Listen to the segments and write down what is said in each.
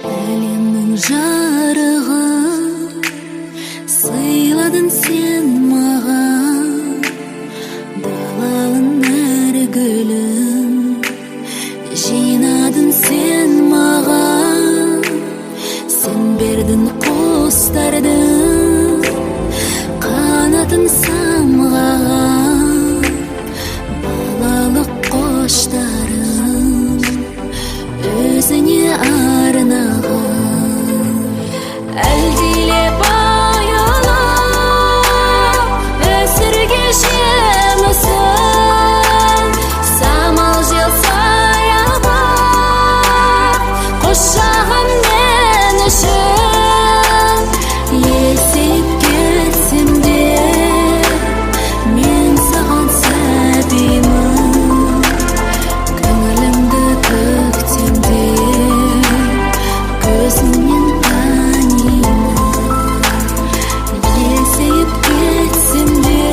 Әлемнің жарығын сыйладың сен маған, далалың әр гүлін жинадың сен маған. Сен бердің құстардың қанатын самғаған, балалық қоштарын өзіне арнаған. Әлдилеп аялап өсірге жемісін, самал жел саябақ құшағым мен үшін. Есейіп кетсем де мен саған сәбимін, көңілімді көктемде көзіңнен танимын. Есейіп кетсем де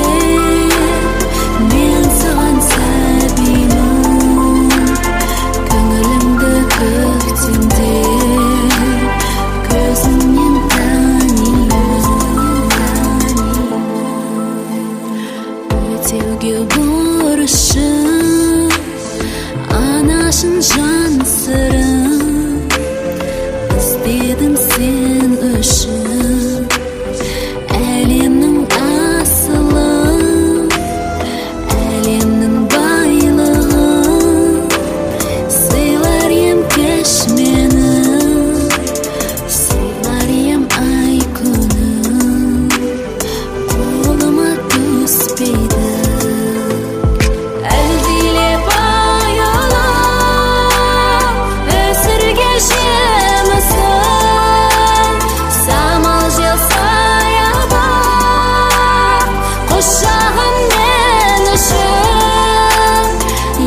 мен саған сәбимін, көңілімді көктемде көзіңнен танимын. Өтеуге борышым анашын жан сырын, іздедім сен үшін әлемнің асылын, әлемнің байлығын. Сыйлар ем кеш мені, сыйлар ем ай күнін, қолыма түспейді. Әлдилеп аялап өсірге жемісін, самал жел саябақ құшағым мен үшін.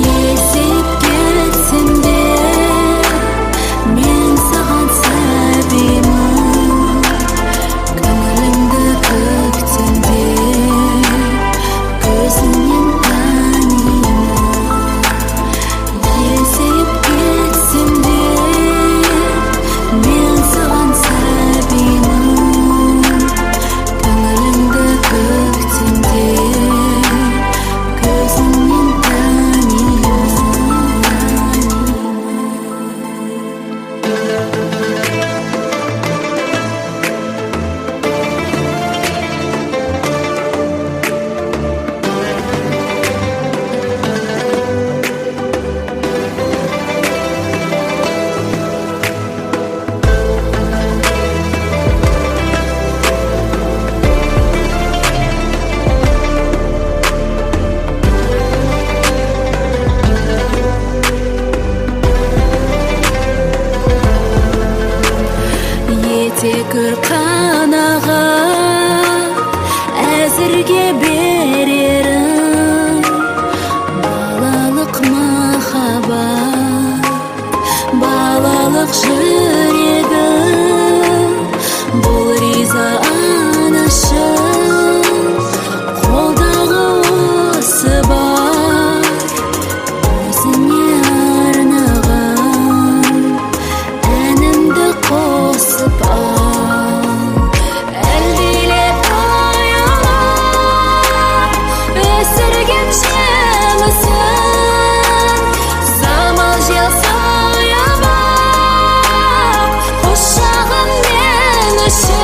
Есейіп кетсем де мен саған сәбимін, көңілімді көктемде көзіңнен танимын. Есейіп кетсем де мен саған сәбимін, көңілімді көктемде көзіңнен танимын. Етекір қанағат әзірге берерім, балалық махаббат, балалық жүрегім. Бұл риза анашым, қолдағы осы бар өзіне арнаған әнімді қосып ал. Әлдилеп аялап өсірген жемісін, самал жел саябақ құшағым мен үшін.